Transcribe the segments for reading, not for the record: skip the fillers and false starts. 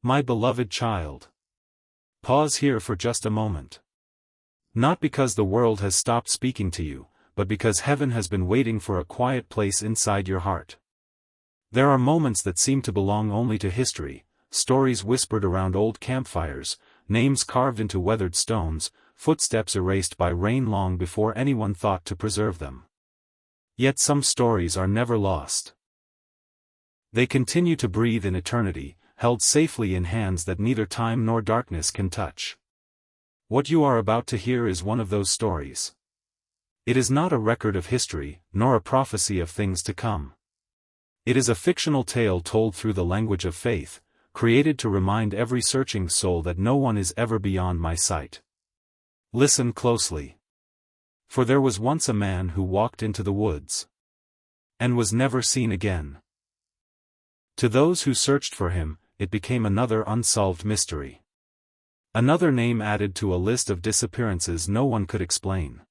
My beloved child. Pause here for just a moment. Not because the world has stopped speaking to you, but because heaven has been waiting for a quiet place inside your heart. There are moments that seem to belong only to history, stories whispered around old campfires, names carved into weathered stones, footsteps erased by rain long before anyone thought to preserve them. Yet some stories are never lost. They continue to breathe in eternity, held safely in hands that neither time nor darkness can touch. What you are about to hear is one of those stories. It is not a record of history, nor a prophecy of things to come. It is a fictional tale told through the language of faith, created to remind every searching soul that no one is ever beyond my sight. Listen closely. For there was once a man who walked into the woods, and was never seen again. To those who searched for him, it became another unsolved mystery. Another name added to a list of disappearances no one could explain.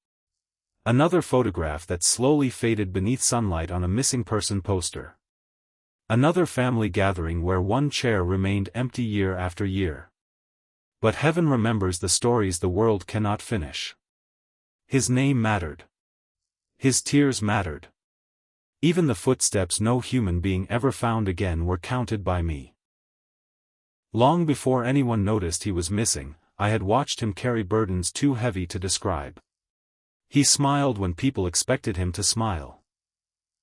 Another photograph that slowly faded beneath sunlight on a missing person poster. Another family gathering where one chair remained empty year after year. But heaven remembers the stories the world cannot finish. His name mattered. His tears mattered. Even the footsteps no human being ever found again were counted by me. Long before anyone noticed he was missing, I had watched him carry burdens too heavy to describe. He smiled when people expected him to smile.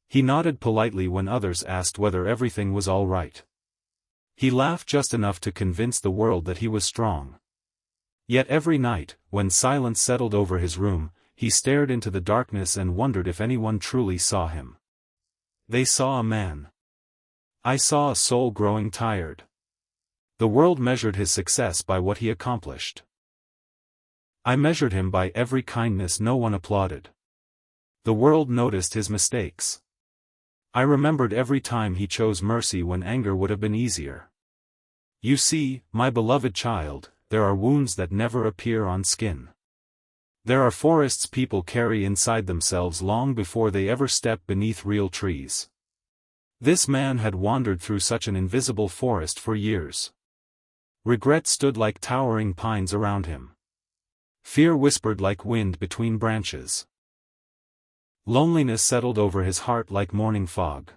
He nodded politely when others asked whether everything was all right. He laughed just enough to convince the world that he was strong. Yet every night, when silence settled over his room, he stared into the darkness and wondered if anyone truly saw him. They saw a man. I saw a soul growing tired. The world measured his success by what he accomplished. I measured him by every kindness no one applauded. The world noticed his mistakes. I remembered every time he chose mercy when anger would have been easier. You see, my beloved child, there are wounds that never appear on skin. There are forests people carry inside themselves long before they ever step beneath real trees. This man had wandered through such an invisible forest for years. Regret stood like towering pines around him. Fear whispered like wind between branches. Loneliness settled over his heart like morning fog.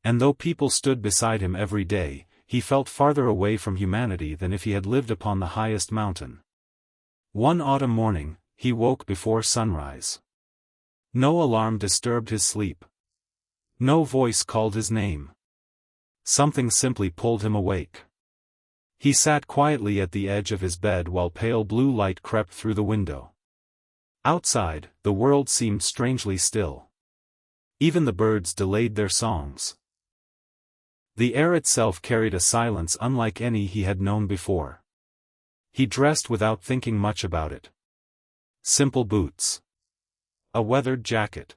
And though people stood beside him every day, he felt farther away from humanity than if he had lived upon the highest mountain. One autumn morning, he woke before sunrise. No alarm disturbed his sleep. No voice called his name. Something simply pulled him awake. He sat quietly at the edge of his bed while pale blue light crept through the window. Outside, the world seemed strangely still. Even the birds delayed their songs. The air itself carried a silence unlike any he had known before. He dressed without thinking much about it. Simple boots. A weathered jacket.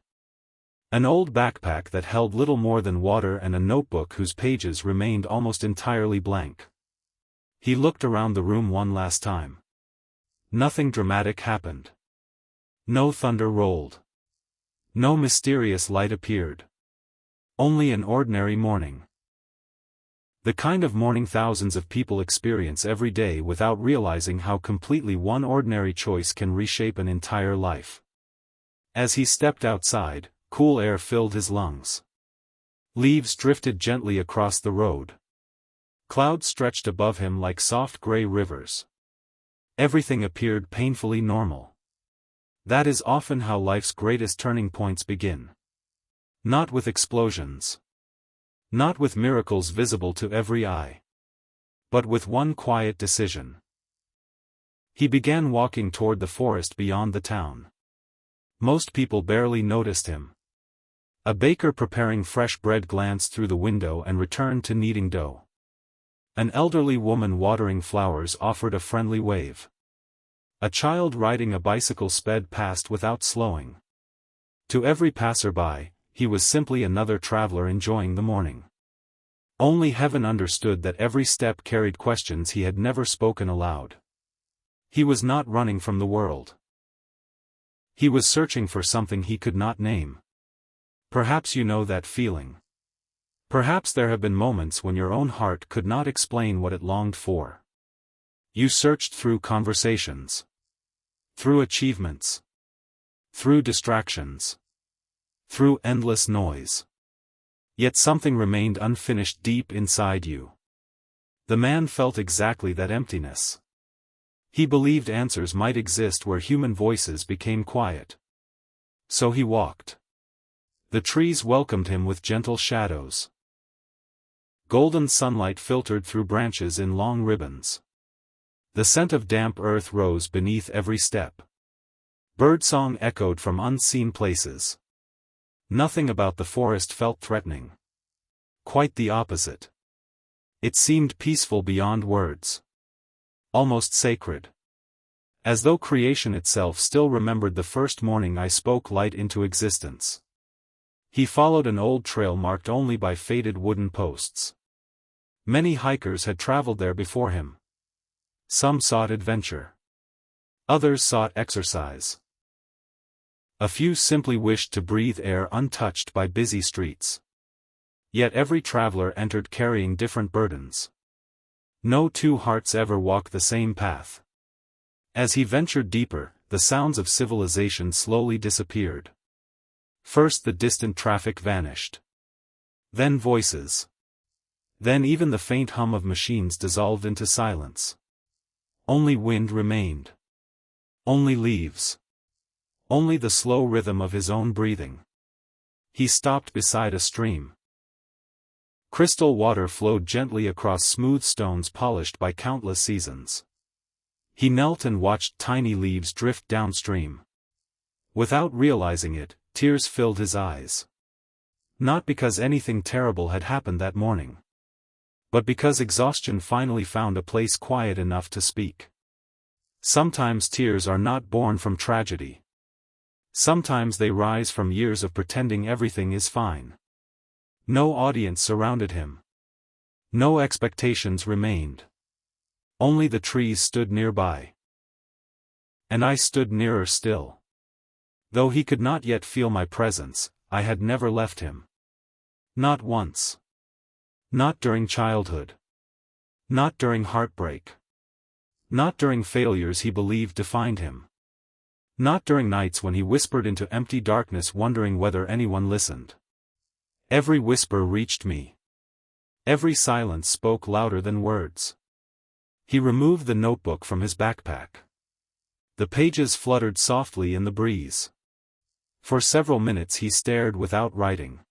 An old backpack that held little more than water and a notebook whose pages remained almost entirely blank. He looked around the room one last time. Nothing dramatic happened. No thunder rolled. No mysterious light appeared. Only an ordinary morning. The kind of morning thousands of people experience every day without realizing how completely one ordinary choice can reshape an entire life. As he stepped outside, cool air filled his lungs. Leaves drifted gently across the road. Clouds stretched above him like soft gray rivers. Everything appeared painfully normal. That is often how life's greatest turning points begin. Not with explosions. Not with miracles visible to every eye. But with one quiet decision. He began walking toward the forest beyond the town. Most people barely noticed him. A baker preparing fresh bread glanced through the window and returned to kneading dough. An elderly woman watering flowers offered a friendly wave. A child riding a bicycle sped past without slowing. To every passerby, he was simply another traveler enjoying the morning. Only heaven understood that every step carried questions he had never spoken aloud. He was not running from the world. He was searching for something he could not name. Perhaps you know that feeling. Perhaps there have been moments when your own heart could not explain what it longed for. You searched through conversations, through achievements, through distractions, through endless noise. Yet something remained unfinished deep inside you. The man felt exactly that emptiness. He believed answers might exist where human voices became quiet. So he walked. The trees welcomed him with gentle shadows. Golden sunlight filtered through branches in long ribbons. The scent of damp earth rose beneath every step. Birdsong echoed from unseen places. Nothing about the forest felt threatening. Quite the opposite. It seemed peaceful beyond words. Almost sacred. As though creation itself still remembered the first morning I spoke light into existence. He followed an old trail marked only by faded wooden posts. Many hikers had traveled there before him. Some sought adventure. Others sought exercise. A few simply wished to breathe air untouched by busy streets. Yet every traveler entered carrying different burdens. No two hearts ever walk the same path. As he ventured deeper, the sounds of civilization slowly disappeared. First the distant traffic vanished. Then voices. Then even the faint hum of machines dissolved into silence. Only wind remained. Only leaves. Only the slow rhythm of his own breathing. He stopped beside a stream. Crystal water flowed gently across smooth stones polished by countless seasons. He knelt and watched tiny leaves drift downstream. Without realizing it, tears filled his eyes. Not because anything terrible had happened that morning, but because exhaustion finally found a place quiet enough to speak. Sometimes tears are not born from tragedy. Sometimes they rise from years of pretending everything is fine. No audience surrounded him. No expectations remained. Only the trees stood nearby. And I stood nearer still. Though he could not yet feel my presence, I had never left him. Not once. Not during childhood. Not during heartbreak. Not during failures he believed defined him. Not during nights when he whispered into empty darkness wondering whether anyone listened. Every whisper reached me. Every silence spoke louder than words. He removed the notebook from his backpack. The pages fluttered softly in the breeze. For several minutes he stared without writing.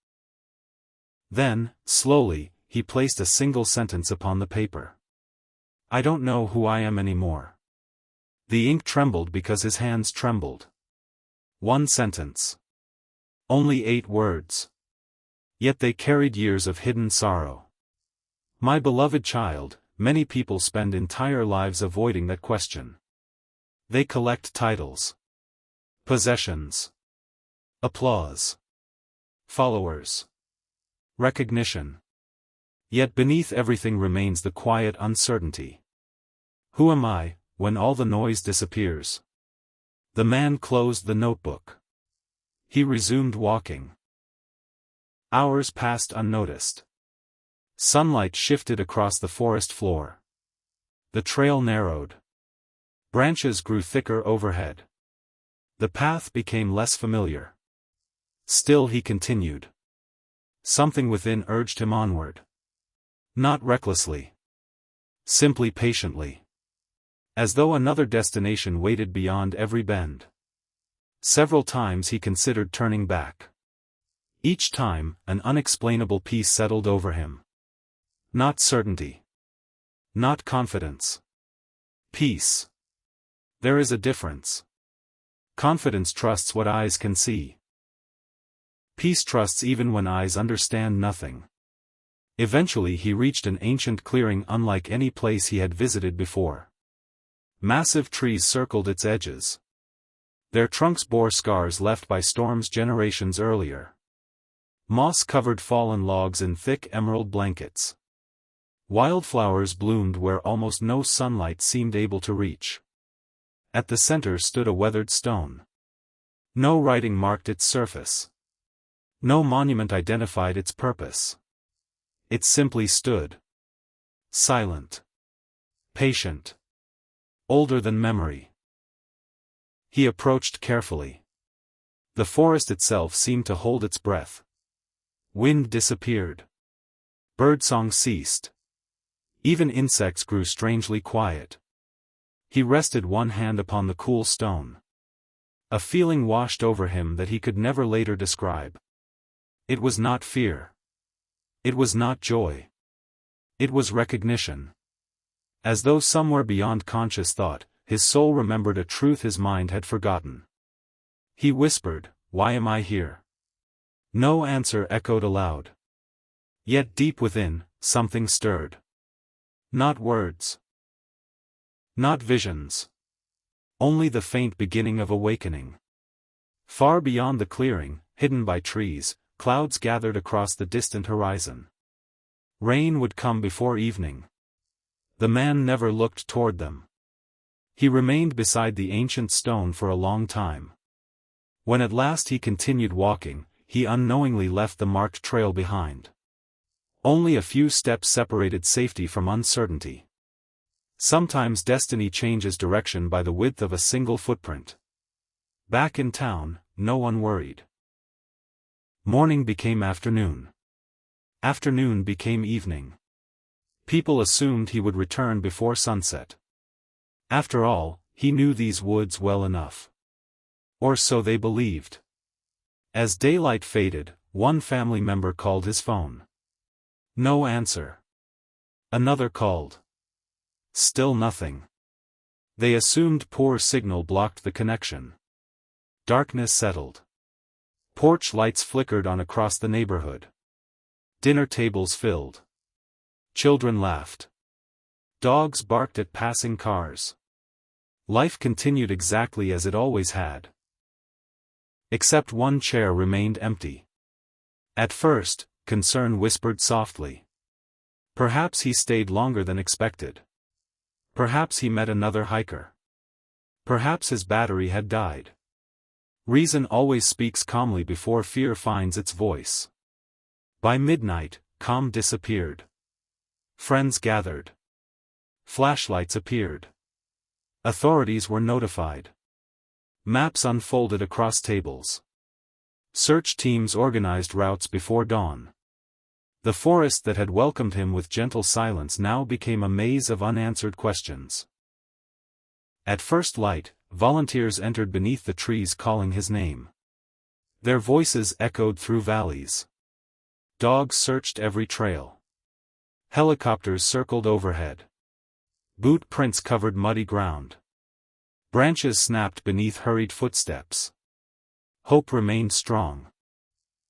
Then, slowly, he placed a single sentence upon the paper. I don't know who I am anymore. The ink trembled because his hands trembled. One sentence. Only 8 words. Yet they carried years of hidden sorrow. My beloved child, many people spend entire lives avoiding that question. They collect titles, possessions, applause, followers, recognition. Yet beneath everything remains the quiet uncertainty. Who am I, when all the noise disappears? The man closed the notebook. He resumed walking. Hours passed unnoticed. Sunlight shifted across the forest floor. The trail narrowed. Branches grew thicker overhead. The path became less familiar. Still he continued. Something within urged him onward. Not recklessly. Simply patiently. As though another destination waited beyond every bend. Several times he considered turning back. Each time, an unexplainable peace settled over him. Not certainty. Not confidence. Peace. There is a difference. Confidence trusts what eyes can see. Peace trusts even when eyes understand nothing. Eventually he reached an ancient clearing unlike any place he had visited before. Massive trees circled its edges. Their trunks bore scars left by storms generations earlier. Moss covered fallen logs in thick emerald blankets. Wildflowers bloomed where almost no sunlight seemed able to reach. At the center stood a weathered stone. No writing marked its surface. No monument identified its purpose. It simply stood. Silent. Patient. Older than memory. He approached carefully. The forest itself seemed to hold its breath. Wind disappeared. Birdsong ceased. Even insects grew strangely quiet. He rested one hand upon the cool stone. A feeling washed over him that he could never later describe. It was not fear. It was not joy. It was recognition. As though somewhere beyond conscious thought, his soul remembered a truth his mind had forgotten. He whispered, "Why am I here?" No answer echoed aloud. Yet deep within, something stirred. Not words. Not visions. Only the faint beginning of awakening. Far beyond the clearing, hidden by trees, clouds gathered across the distant horizon. Rain would come before evening. The man never looked toward them. He remained beside the ancient stone for a long time. When at last he continued walking, he unknowingly left the marked trail behind. Only a few steps separated safety from uncertainty. Sometimes destiny changes direction by the width of a single footprint. Back in town, no one worried. Morning became afternoon. Afternoon became evening. People assumed he would return before sunset. After all, he knew these woods well enough. Or so they believed. As daylight faded, one family member called his phone. No answer. Another called. Still nothing. They assumed poor signal blocked the connection. Darkness settled. Porch lights flickered on across the neighborhood. Dinner tables filled. Children laughed. Dogs barked at passing cars. Life continued exactly as it always had. Except one chair remained empty. At first, concern whispered softly. Perhaps he stayed longer than expected. Perhaps he met another hiker. Perhaps his battery had died. Reason always speaks calmly before fear finds its voice. By midnight, calm disappeared. Friends gathered. Flashlights appeared. Authorities were notified. Maps unfolded across tables. Search teams organized routes before dawn. The forest that had welcomed him with gentle silence now became a maze of unanswered questions. At first light, volunteers entered beneath the trees calling his name. Their voices echoed through valleys. Dogs searched every trail. Helicopters circled overhead. Boot prints covered muddy ground. Branches snapped beneath hurried footsteps. Hope remained strong.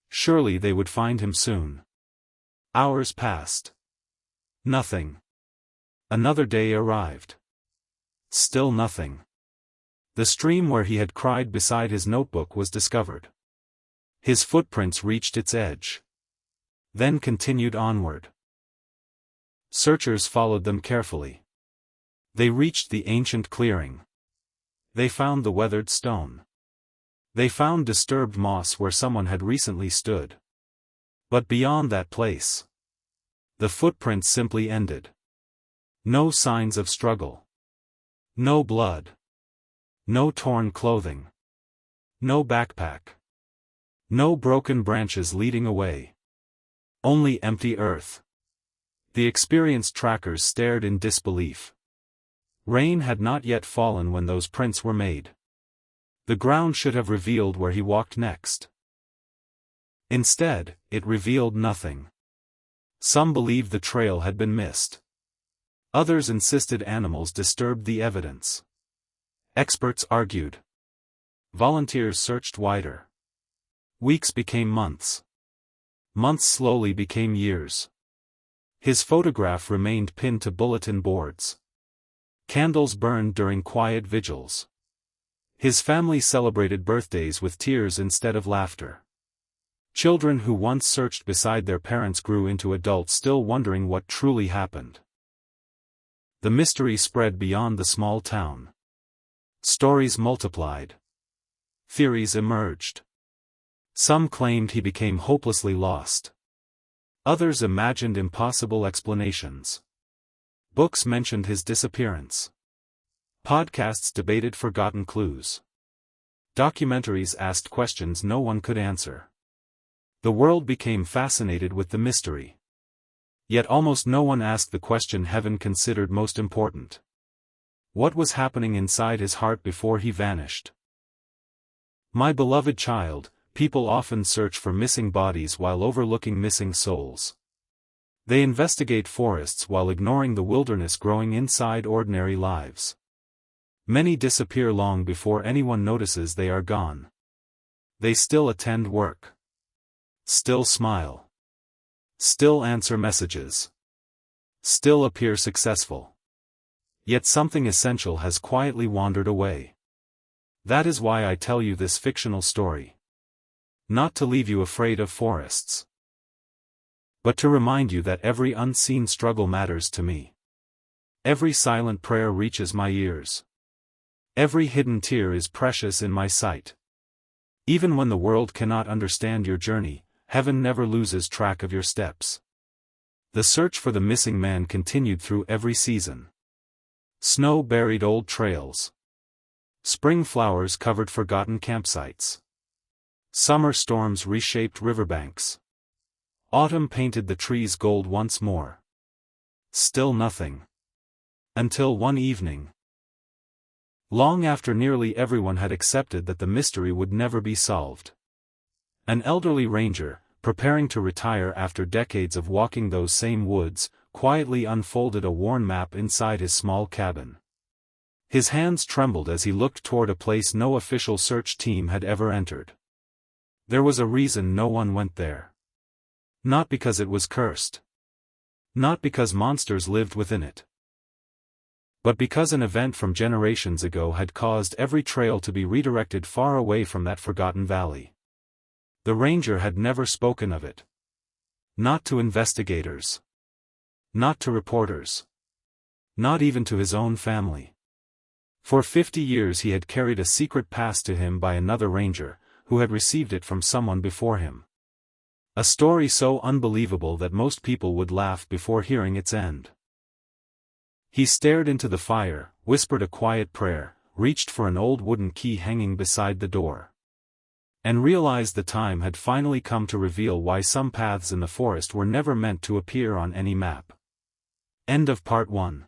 Surely they would find him soon. Hours passed. Nothing. Another day arrived. Still nothing. The stream where he had cried beside his notebook was discovered. His footprints reached its edge. Then continued onward. Searchers followed them carefully. They reached the ancient clearing. They found the weathered stone. They found disturbed moss where someone had recently stood. But beyond that place, the footprints simply ended. No signs of struggle. No blood. No torn clothing. No backpack. No broken branches leading away. Only empty earth. The experienced trackers stared in disbelief. Rain had not yet fallen when those prints were made. The ground should have revealed where he walked next. Instead, it revealed nothing. Some believed the trail had been missed. Others insisted animals disturbed the evidence. Experts argued. Volunteers searched wider. Weeks became months. Months slowly became years. His photograph remained pinned to bulletin boards. Candles burned during quiet vigils. His family celebrated birthdays with tears instead of laughter. Children who once searched beside their parents grew into adults still wondering what truly happened. The mystery spread beyond the small town. Stories multiplied. Theories emerged. Some claimed he became hopelessly lost. Others imagined impossible explanations. Books mentioned his disappearance. Podcasts debated forgotten clues. Documentaries asked questions no one could answer. The world became fascinated with the mystery. Yet almost no one asked the question heaven considered most important. What was happening inside his heart before he vanished? My beloved child, people often search for missing bodies while overlooking missing souls. They investigate forests while ignoring the wilderness growing inside ordinary lives. Many disappear long before anyone notices they are gone. They still attend work. Still smile. Still answer messages. Still appear successful. Yet something essential has quietly wandered away. That is why I tell you this fictional story. Not to leave you afraid of forests, but to remind you that every unseen struggle matters to me. Every silent prayer reaches my ears. Every hidden tear is precious in my sight. Even when the world cannot understand your journey, heaven never loses track of your steps. The search for the missing man continued through every season. Snow buried old trails. Spring flowers covered forgotten campsites. Summer storms reshaped riverbanks. Autumn painted the trees gold once more. Still nothing. Until one evening. Long after nearly everyone had accepted that the mystery would never be solved. An elderly ranger, preparing to retire after decades of walking those same woods, quietly unfolded a worn map inside his small cabin. His hands trembled as he looked toward a place no official search team had ever entered. There was a reason no one went there. Not because it was cursed. Not because monsters lived within it. But because an event from generations ago had caused every trail to be redirected far away from that forgotten valley. The ranger had never spoken of it. Not to investigators. Not to reporters. Not even to his own family. For 50 years he had carried a secret passed to him by another ranger, who had received it from someone before him. A story so unbelievable that most people would laugh before hearing its end. He stared into the fire, whispered a quiet prayer, reached for an old wooden key hanging beside the door. And realized the time had finally come to reveal why some paths in the forest were never meant to appear on any map. End of Part 1.